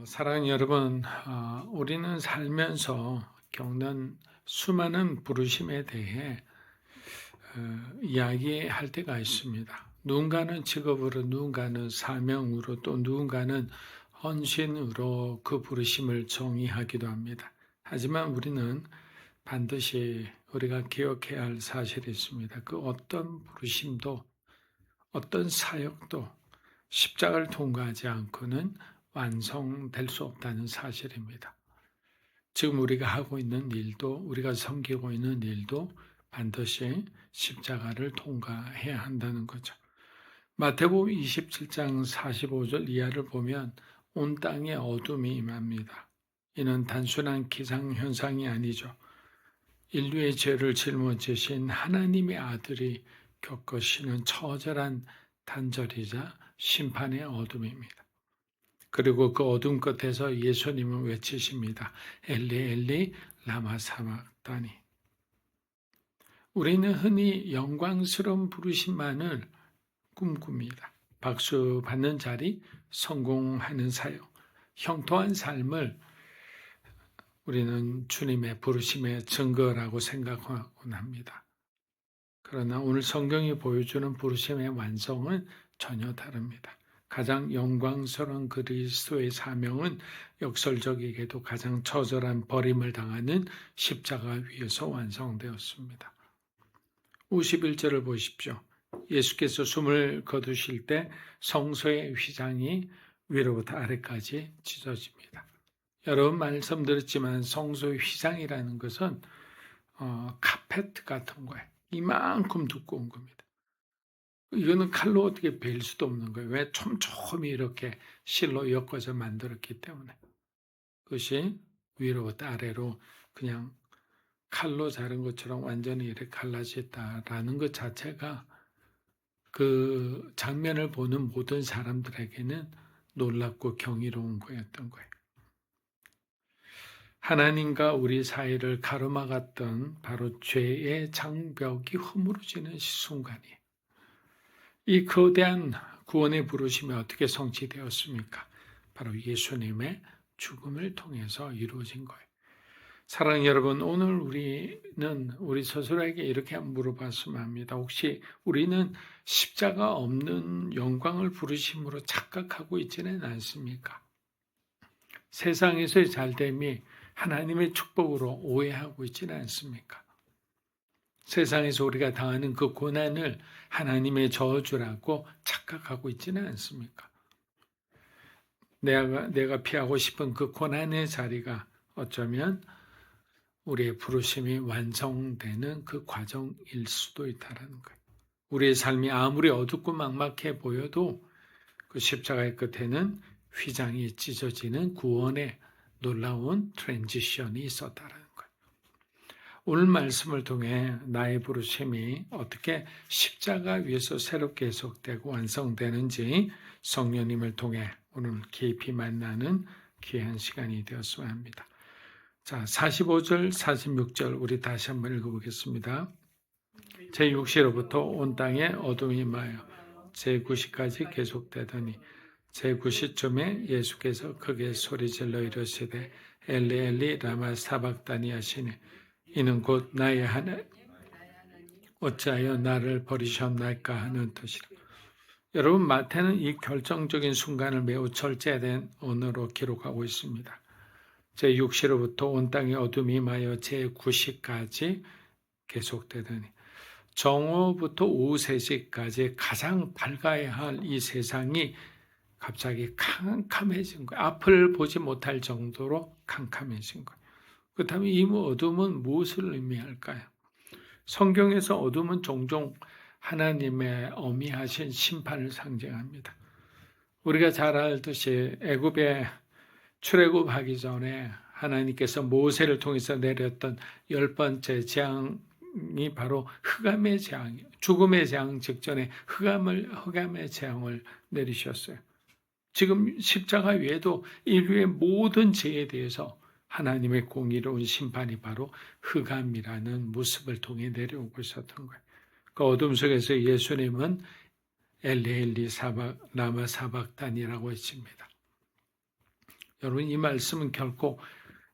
사랑하는 여러분, 우리는 살면서 겪는 수많은 부르심에 대해 이야기할 때가 있습니다. 누군가는 직업으로, 누군가는 사명으로, 또 누군가는 헌신으로 그 부르심을 정의하기도 합니다. 하지만 우리는 반드시 우리가 기억해야 할 사실이 있습니다. 그 어떤 부르심도, 어떤 사역도 십자가를 통과하지 않고는 완성될 수 없다는 사실입니다. 지금 우리가 하고 있는 일도, 우리가 섬기고 있는 일도 반드시 십자가를 통과해야 한다는 거죠. 마태복음 27장 45절 이하를 보면 온 땅에 어둠이 임합니다. 이는 단순한 기상현상이 아니죠. 인류의 죄를 짊어지신 하나님의 아들이 겪으시는 처절한 단절이자 심판의 어둠입니다. 그리고 그 어둠 끝에서 예수님은 외치십니다. 엘리 엘리 라마 사박다니. 우리는 흔히 영광스러운 부르심만을 꿈꿉니다. 박수 받는 자리, 성공하는 사역, 형통한 삶을 우리는 주님의 부르심의 증거라고 생각하곤 합니다. 그러나 오늘 성경이 보여주는 부르심의 완성은 전혀 다릅니다. 가장 영광스러운 그리스도의 사명은 역설적이게도 가장 처절한 버림을 당하는 십자가 위에서 완성되었습니다. 51절을 보십시오. 예수께서 숨을 거두실 때 성소의 휘장이 위로부터 아래까지 찢어집니다. 여러분 말씀드렸지만 성소의 휘장이라는 것은 카페트 같은 거예요. 이만큼 두꺼운 겁니다. 이거는 칼로 어떻게 벨 수도 없는 거예요. 왜? 촘촘히 이렇게 실로 엮어서 만들었기 때문에. 그것이 위로부터 아래로 그냥 칼로 자른 것처럼 완전히 이렇게 갈라졌다라는 것 자체가 그 장면을 보는 모든 사람들에게는 놀랍고 경이로운 거였던 거예요. 하나님과 우리 사이를 가로막았던 바로 죄의 장벽이 허물어지는 순간이에요. 이 거대한 구원의 부르심이 어떻게 성취되었습니까? 바로 예수님의 죽음을 통해서 이루어진 거예요. 사랑하는 여러분, 오늘 우리는 우리 스스로에게 이렇게 물어봤으면 합니다. 혹시 우리는 십자가 없는 영광을 부르심으로 착각하고 있지는 않습니까? 세상에서의 잘됨이 하나님의 축복으로 오해하고 있지는 않습니까? 세상에서 우리가 당하는 그 고난을 하나님의 저주라고 착각하고 있지는 않습니까? 내가 피하고 싶은 그 고난의 자리가 어쩌면 우리의 부르심이 완성되는 그 과정일 수도 있다는 거예요. 우리의 삶이 아무리 어둡고 막막해 보여도 그 십자가의 끝에는 휘장이 찢어지는 구원의 놀라운 트랜지션이 있었다는 거예요. 오늘 말씀을 통해 나의 부르심이 어떻게 십자가 위에서 새롭게 해석되고 완성되는지 성령님을 통해 오늘 깊이 만나는 귀한 시간이 되었으면 합니다. 자, 45절, 46절 우리 다시 한번 읽어보겠습니다. 제6시로부터 온 땅에 어둠이 임하여 제9시까지 계속되더니 제9시쯤에 예수께서 크게 소리질러 이르시되 엘리 엘리 라마 사박다니 하시니 이는 곧 나의 하나님 어찌하여 나를 버리셨나이까 하는 뜻이라. 여러분 마태는 이 결정적인 순간을 매우 절제된 언어로 기록하고 있습니다. 제6시로부터 온 땅에 어둠이 임하여 제9시까지 계속되더니 정오부터 오후 3시까지 가장 밝아야 할 이 세상이 갑자기 캄캄해진 거예요. 앞을 보지 못할 정도로 캄캄해진 거예요. 그렇다면 이 어둠은 무엇을 의미할까요? 성경에서 어둠은 종종 하나님의 어미하신 심판을 상징합니다. 우리가 잘 알듯이 애굽에 출애굽하기 전에 하나님께서 모세를 통해서 내렸던 10번째 재앙이 바로 흑암의 재앙이에요. 죽음의 재앙 직전에 흑암의 재앙을 내리셨어요. 지금 십자가 위에도 인류의 모든 죄에 대해서 하나님의 공의로운 심판이 바로 흑암이라는 모습을 통해 내려오고 있었던 거예요. 그 어둠 속에서 예수님은 엘리 엘리 라마 사박단이라고 했습니다. 여러분, 이 말씀은 결코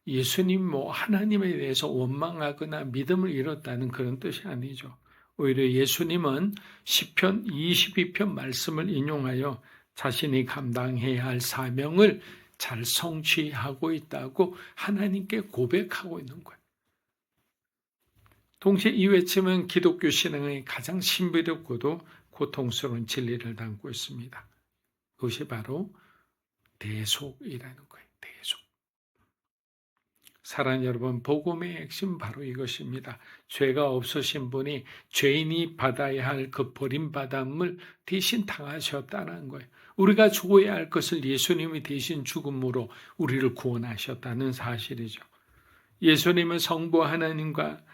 예수님 하나님에 대해서 원망하거나 믿음을 잃었다는 그런 뜻이 아니죠. 오히려 예수님은 시편 22편 말씀을 인용하여 자신이 감당해야 할 사명을 잘 성취하고 있다고 하나님께 고백하고 있는 거예요. 동시에 이 외침은 기독교 신앙의 가장 신비롭고도 고통스러운 진리를 담고 있습니다. 그것이 바로 대속이라는 거예요. 대속. 사랑하는 여러분, 복음의 핵심 바로 이것입니다. 죄가 없으신 분이 죄인이 받아야 할 그 버림받음을 대신 당하셨다는 거예요. 우리가 죽어야 할 것을 예수님이 대신 죽음으로 우리를 구원하셨다는 사실이죠. 예수님은 성부 하나님과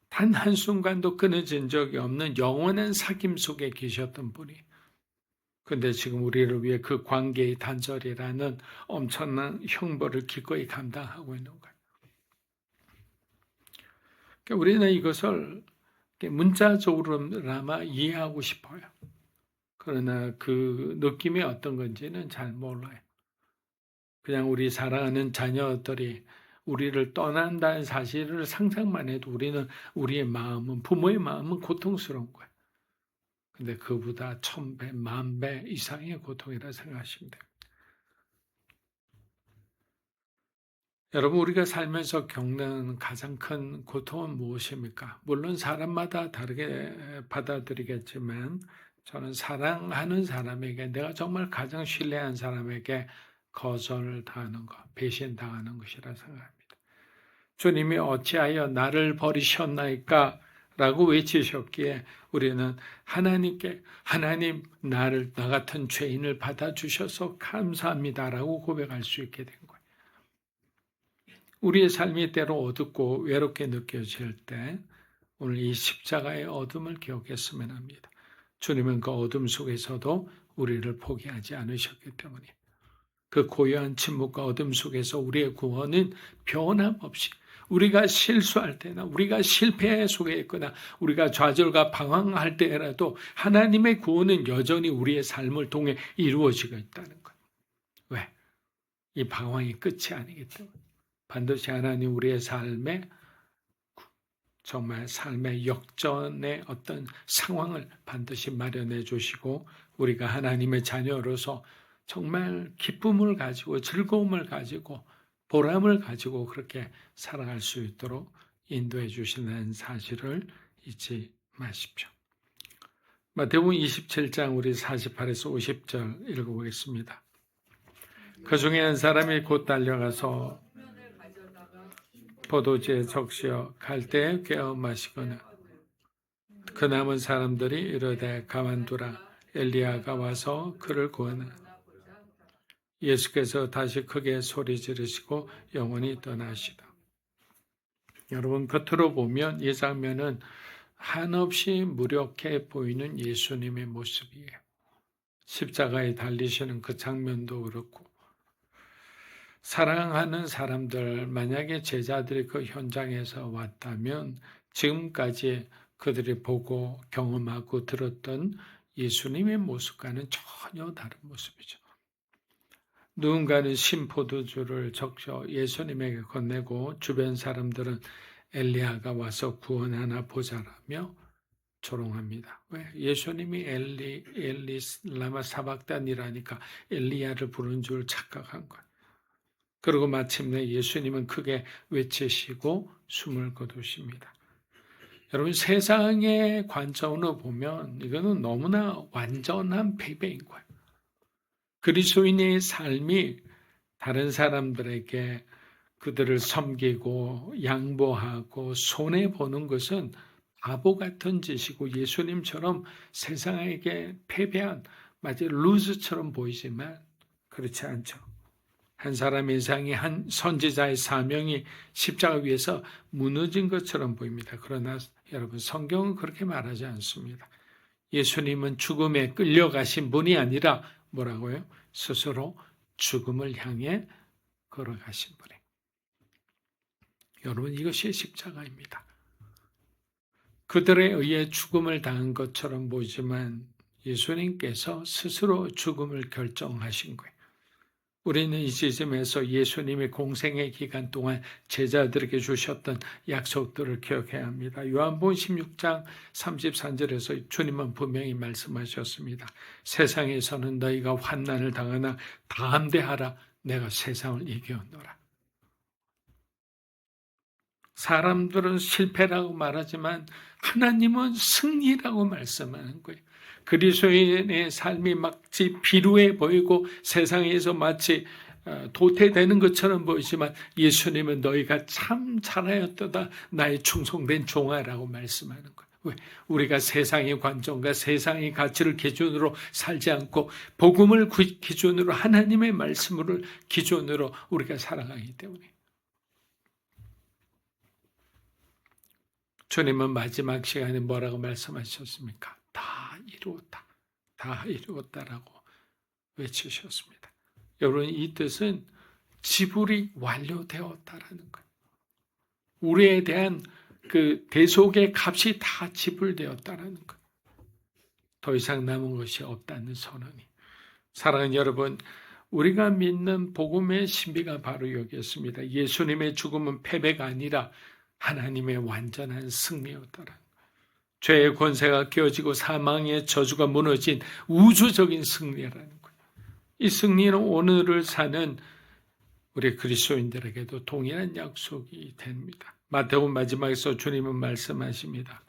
단 한순간도 끊어진 적이 없는 영원한 사귐 속에 계셨던 분이, 근데 지금 우리를 위해 그 관계의 단절이라는 엄청난 형벌을 기꺼이 감당하고 있는 거예요. 그러니까 우리는 이것을 문자적으로나마 이해하고 싶어요. 그러나 그 느낌이 어떤 건지는 잘 몰라요. 그냥 우리 사랑하는 자녀들이 우리를 떠난다는 사실을 상상만 해도 우리의 마음은, 부모의 마음은 고통스러운 거예요. 근데 그보다 1000배, 10,000배 이상의 고통이라 생각하시면 돼요. 여러분, 우리가 살면서 겪는 가장 큰 고통은 무엇입니까? 물론 사람마다 다르게 받아들이겠지만 저는 사랑하는 사람에게, 내가 정말 가장 신뢰한 사람에게 거절을 당하는 것, 배신당하는 것이라 생각합니다. 주님이 어찌하여 나를 버리셨나이까? 라고 외치셨기에 우리는 하나님께, 하나님, 나 같은 죄인을 받아주셔서 감사합니다라고 고백할 수 있게 된 거예요. 우리의 삶이 때로 어둡고 외롭게 느껴질 때 오늘 이 십자가의 어둠을 기억했으면 합니다. 주님은 그 어둠 속에서도 우리를 포기하지 않으셨기 때문에 그 고요한 침묵과 어둠 속에서 우리의 구원은 변함없이, 우리가 실수할 때나 우리가 실패 속에 있거나 우리가 좌절과 방황할 때라도 하나님의 구원은 여전히 우리의 삶을 통해 이루어지고 있다는 거예요. 왜? 이 방황이 끝이 아니기 때문에. 반드시 하나님 우리의 삶에, 정말 삶의 역전의 어떤 상황을 반드시 마련해 주시고 우리가 하나님의 자녀로서 정말 기쁨을 가지고 즐거움을 가지고 보람을 가지고 그렇게 살아갈 수 있도록 인도해 주시는 사실을 잊지 마십시오. 마태복음 27장 우리 48에서 50절 읽어보겠습니다. 그 중에 한 사람이 곧 달려가서 포도주에 적시어 갈대에 꿰어 마시거나 그 남은 사람들이 이르되 가만두라, 엘리야가 와서 그를 구하나. 예수께서 다시 크게 소리 지르시고 영원히 떠나시다. 여러분, 겉으로 보면 이 장면은 한없이 무력해 보이는 예수님의 모습이에요. 십자가에 달리시는 그 장면도 그렇고, 사랑하는 사람들, 만약에 제자들이 그 현장에서 왔다면 지금까지 그들이 보고 경험하고 들었던 예수님의 모습과는 전혀 다른 모습이죠. 누군가는 신포도주를 적셔 예수님에게 건네고 주변 사람들은 엘리야가 와서 구원하나 보자라며 조롱합니다. 왜? 예수님이 엘리 라마 사박단이라니까 엘리야를 부른 줄 착각한 거예요. 그리고 마침내 예수님은 크게 외치시고 숨을 거두십니다. 여러분, 세상의 관점으로 보면 이거는 너무나 완전한 패배인 거예요. 그리스도인의 삶이 다른 사람들에게 그들을 섬기고 양보하고 손해보는 것은 바보 같은 짓이고 예수님처럼 세상에게 패배한 마치 루즈처럼 보이지만 그렇지 않죠. 한 사람의 인생이, 한 선지자의 사명이 십자가 위에서 무너진 것처럼 보입니다. 그러나 여러분, 성경은 그렇게 말하지 않습니다. 예수님은 죽음에 끌려가신 분이 아니라 뭐라고요? 스스로 죽음을 향해 걸어가신 분이에요. 여러분, 이것이 십자가입니다. 그들에 의해 죽음을 당한 것처럼 보이지만 예수님께서 스스로 죽음을 결정하신 거예요. 우리는 이 시점에서 예수님의 공생의 기간 동안 제자들에게 주셨던 약속들을 기억해야 합니다. 요한복음 16장 33절에서 주님은 분명히 말씀하셨습니다. 세상에서는 너희가 환난을 당하나 담대하라, 내가 세상을 이겨노라. 사람들은 실패라고 말하지만 하나님은 승리라고 말씀하는 거예요. 그리스도인의 삶이 마치 비루해 보이고 세상에서 마치 도태되는 것처럼 보이지만 예수님은 너희가 참 잘하였도다, 나의 충성된 종아라고 말씀하는 거예요. 왜? 우리가 세상의 관점과 세상의 가치를 기준으로 살지 않고 복음을 기준으로, 하나님의 말씀을 기준으로 우리가 살아가기 때문에. 주님은 마지막 시간에 뭐라고 말씀하셨습니까? 다 이루었다. 다 이루었다라고 외치셨습니다. 여러분, 이 뜻은 지불이 완료되었다라는 거예요. 우리에 대한 그 대속의 값이 다 지불되었다라는 거예요. 더 이상 남은 것이 없다는 선언이. 사랑하는 여러분, 우리가 믿는 복음의 신비가 바로 여기였습니다. 예수님의 죽음은 패배가 아니라 하나님의 완전한 승리였다라는 거예요. 죄의 권세가 깨어지고 사망의 저주가 무너진 우주적인 승리라는 거예요. 이 승리는 오늘을 사는 우리 그리스도인들에게도 동일한 약속이 됩니다. 마태복음 마지막에서 주님은 말씀하십니다.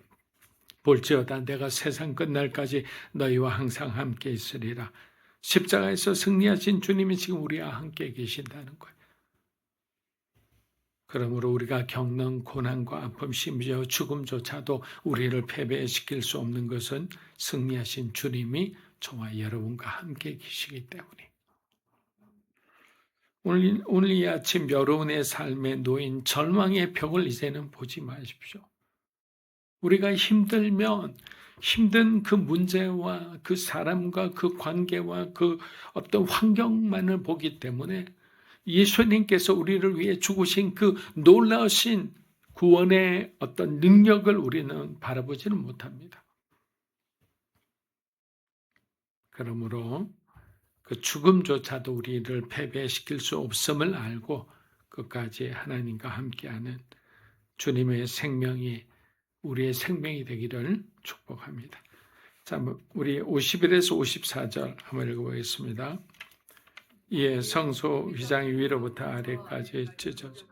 볼지어다 내가 세상 끝날까지 너희와 항상 함께 있으리라. 십자가에서 승리하신 주님이 지금 우리와 함께 계신다는 거예요. 그러므로 우리가 겪는 고난과 아픔, 심지어 죽음조차도 우리를 패배시킬 수 없는 것은 승리하신 주님이 저와 여러분과 함께 계시기 때문에. 오늘 이 아침 여러분의 삶에 놓인 절망의 벽을 이제는 보지 마십시오. 우리가 힘들면 힘든 그 문제와 그 사람과 그 관계와 그 어떤 환경만을 보기 때문에 예수님께서 우리를 위해 죽으신 그 놀라우신 구원의 어떤 능력을 우리는 바라보지는 못합니다. 그러므로 그 죽음조차도 우리를 패배시킬 수 없음을 알고 끝까지 하나님과 함께하는 주님의 생명이 우리의 생명이 되기를 축복합니다. 자, 우리 51에서 54절 한번 읽어보겠습니다. 이에 성소 휘장 위로부터 아래까지 찢어져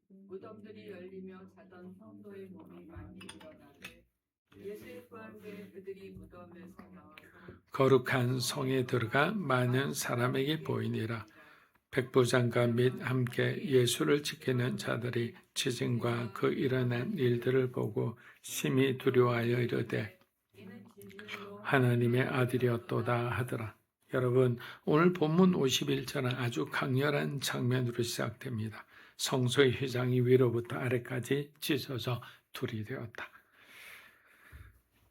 무덤들이 열리며 자던 성도의 몸이 많이 일어나되 예수의 부활후에 그들이 무덤에서 나와서 거룩한 성에 들어가 많은 사람에게 보이니라. 백부장과 및 함께 예수를 지키는 자들이 지진과 그 일어난 일들을 보고 심히 두려워하여 이르되 하나님의 아들이었도다 하더라. 여러분, 오늘 본문 51절은 아주 강렬한 장면으로 시작됩니다. 성소의 휘장이 위로부터 아래까지 찢어져 둘이 되었다.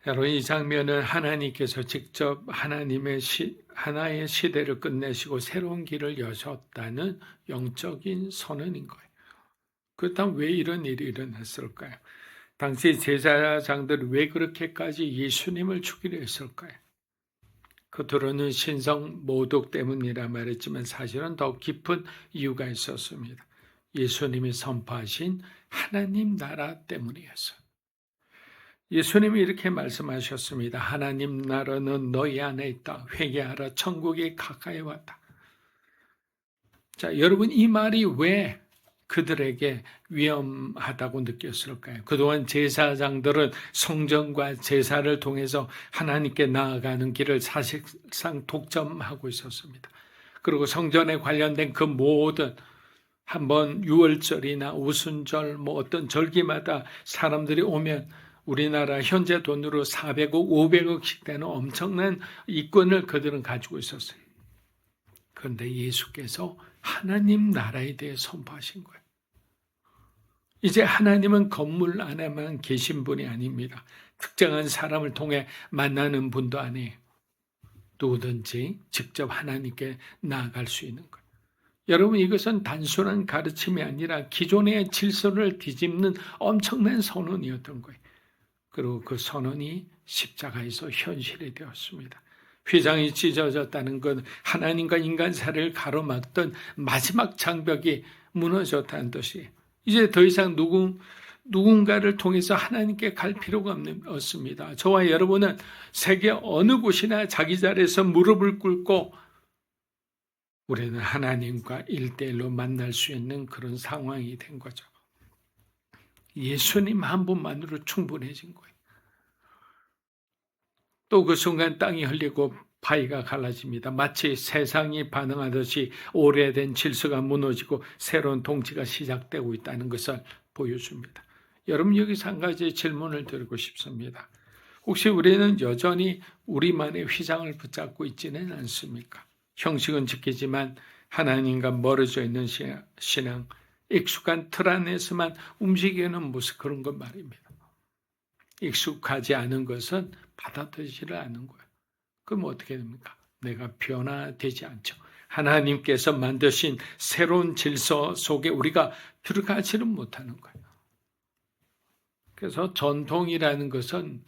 여러분, 이 장면은 하나님께서 직접 하나의 시대를 끝내시고 새로운 길을 여셨다는 영적인 선언인 거예요. 그렇다면 왜 이런 일이 일어났을까요? 당시 제사장들이 왜 그렇게까지 예수님을 죽이려 했을까요? 그들은 신성 모독 때문이라 말했지만 사실은 더 깊은 이유가 있었습니다. 예수님이 선포하신 하나님 나라 때문이었어요. 예수님이 이렇게 말씀하셨습니다. 하나님 나라는 너희 안에 있다. 회개하라. 천국이 가까이 왔다. 자, 여러분, 이 말이 왜 그들에게 위험하다고 느꼈을까요? 그동안 제사장들은 성전과 제사를 통해서 하나님께 나아가는 길을 사실상 독점하고 있었습니다. 그리고 성전에 관련된 그 모든 한번 유월절이나 오순절 어떤 절기마다 사람들이 오면 우리나라 현재 돈으로 400억, 500억씩 되는 엄청난 이권을 그들은 가지고 있었어요. 그런데 예수께서 하나님 나라에 대해 선포하신 거예요. 이제 하나님은 건물 안에만 계신 분이 아닙니다. 특정한 사람을 통해 만나는 분도 아니에요. 누구든지 직접 하나님께 나아갈 수 있는 거예요. 여러분, 이것은 단순한 가르침이 아니라 기존의 질서를 뒤집는 엄청난 선언이었던 거예요. 그리고 그 선언이 십자가에서 현실이 되었습니다. 휘장이 찢어졌다는 건 하나님과 인간 사이를 가로막던 마지막 장벽이 무너졌다는 뜻이에요. 이제 더 이상 누군가를 통해서 하나님께 갈 필요가 없습니다. 저와 여러분은 세계 어느 곳이나 자기 자리에서 무릎을 꿇고 우리는 하나님과 1대1로 만날 수 있는 그런 상황이 된 거죠. 예수님 한 분만으로 충분해진 거예요. 또 그 순간 땅이 흘리고 바위가 갈라집니다. 마치 세상이 반응하듯이 오래된 질서가 무너지고 새로운 통치가 시작되고 있다는 것을 보여줍니다. 여러분, 여기서 한 가지 질문을 드리고 싶습니다. 혹시 우리는 여전히 우리만의 휘장을 붙잡고 있지는 않습니까? 형식은 지키지만 하나님과 멀어져 있는 신앙, 익숙한 틀 안에서만 움직이는 모습, 그런 것 말입니다. 익숙하지 않은 것은 받아들이지를 않는 거예요. 그럼 어떻게 됩니까? 내가 변화되지 않죠. 하나님께서 만드신 새로운 질서 속에 우리가 들어가지를 못하는 거예요. 그래서 전통이라는 것은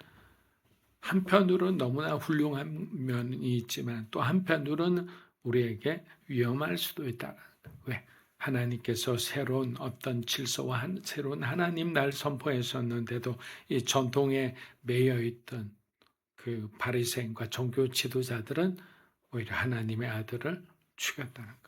한편으로는 너무나 훌륭한 면이 있지만 또 한편으로는 우리에게 위험할 수도 있다는 거예요. 왜? 하나님께서 새로운 어떤 질서와 새로운 하나님 날 선포했었는데도 이 전통에 매여 있던 그 바리새인과 종교 지도자들은 오히려 하나님의 아들을 죽였다는 거예요.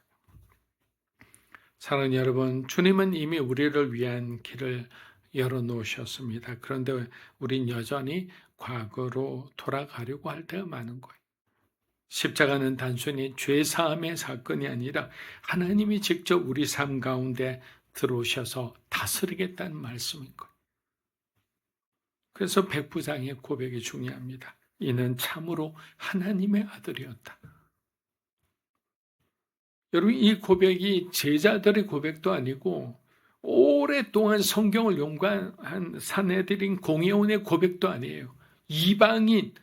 사랑하는 여러분, 주님은 이미 우리를 위한 길을 열어놓으셨습니다. 그런데 우린 여전히 과거로 돌아가려고 할 때가 많은 거예요. 십자가는 단순히 죄사함의 사건이 아니라 하나님이 직접 우리 삶 가운데 들어오셔서 다스리겠다는 말씀인 거예요. 그래서 백부장의 고백이 중요합니다. 이는 참으로 하나님의 아들이었다. 여러분, 이 고백이 제자들의 고백도 아니고 오랫동안 성경을 연구한 사내들인 공회원의 고백도 아니에요. 이방인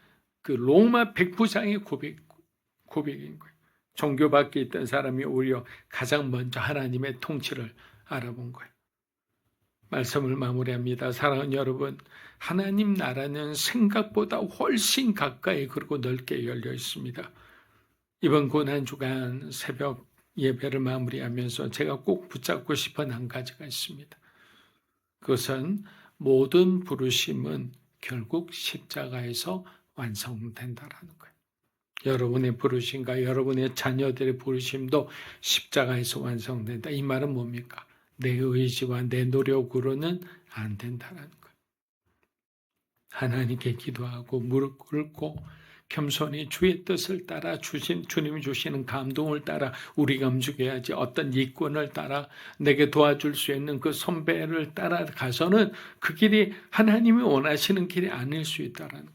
그 로마 백부장의 고백인 거예요. 종교 밖에 있던 사람이 오히려 가장 먼저 하나님의 통치를 알아본 거예요. 말씀을 마무리합니다. 사랑하는 여러분, 하나님 나라는 생각보다 훨씬 가까이 그리고 넓게 열려 있습니다. 이번 고난주간 새벽 예배를 마무리하면서 제가 꼭 붙잡고 싶은 한 가지가 있습니다. 그것은 모든 부르심은 결국 십자가에서 완성된다라는 거예요. 여러분의 부르심과 여러분의 자녀들의 부르심도 십자가에서 완성된다. 이 말은 뭡니까? 내 의지와 내 노력으로는 안 된다는 거예요. 하나님께 기도하고 무릎 꿇고 겸손히 주의 뜻을 따라 주님이 주시는 감동을 따라 우리가 움직여야지, 어떤 이권을 따라 내게 도와줄 수 있는 그 선배를 따라가서는 그 길이 하나님이 원하시는 길이 아닐 수 있다는 거예요.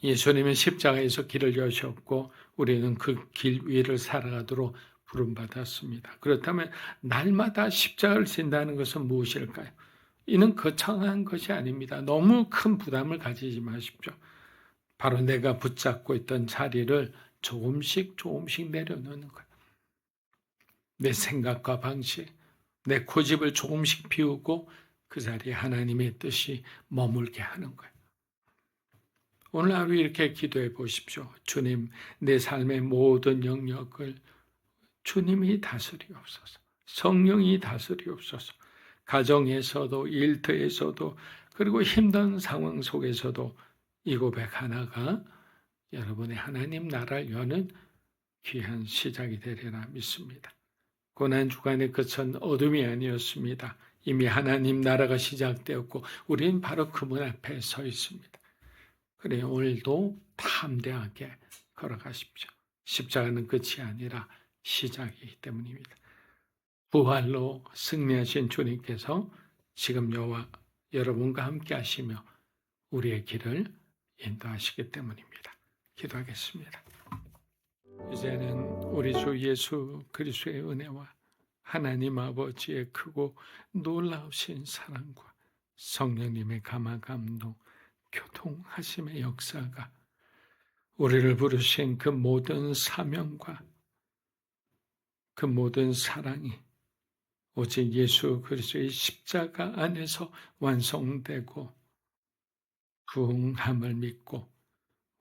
예수님은 십자가에서 길을 여셨고 우리는 그 길 위를 살아가도록 부름받았습니다. 그렇다면 날마다 십자가를 진다는 것은 무엇일까요? 이는 거창한 것이 아닙니다. 너무 큰 부담을 가지지 마십시오. 바로 내가 붙잡고 있던 자리를 조금씩 내려놓는 거예요. 내 생각과 방식, 내 고집을 조금씩 비우고 그 자리에 하나님의 뜻이 머물게 하는 거예요. 오늘 하루 이렇게 기도해 보십시오. 주님, 내 삶의 모든 영역을 주님이 다스리옵소서. 성령이 다스리옵소서. 가정에서도 일터에서도 그리고 힘든 상황 속에서도 이 고백 하나가 여러분의 하나님 나라를 여는 귀한 시작이 되리라 믿습니다. 고난주간의 끝은 어둠이 아니었습니다. 이미 하나님 나라가 시작되었고 우리는 바로 그 문 앞에 서 있습니다. 그래, 오늘도 담대하게 걸어가십시오. 십자가는 끝이 아니라 시작이기 때문입니다. 부활로 승리하신 주님께서 지금 여러분과 함께 하시며 우리의 길을 인도하시기 때문입니다. 기도하겠습니다. 이제는 우리 주 예수 그리스도의 은혜와 하나님 아버지의 크고 놀라우신 사랑과 성령님의 감화 감동 교통하심의 역사가 우리를 부르신 그 모든 사명과 그 모든 사랑이 오직 예수 그리스도의 십자가 안에서 완성되고 부흥함을 믿고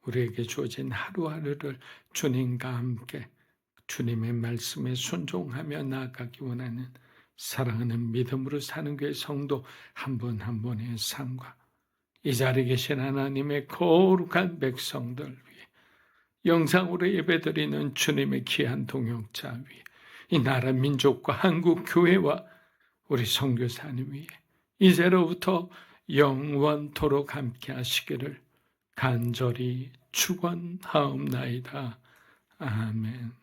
우리에게 주어진 하루하루를 주님과 함께 주님의 말씀에 순종하며 나아가기 원하는 사랑하는 믿음으로 사는 교회 성도 한 분 한 분의 삶과 이 자리에 계신 하나님의 거룩한 백성들 위해 영상으로 예배드리는 주님의 귀한 동역자 위해 이 나라 민족과 한국 교회와 우리 선교사님 위해 이제로부터 영원토록 함께 하시기를 간절히 축원하옵나이다. 아멘.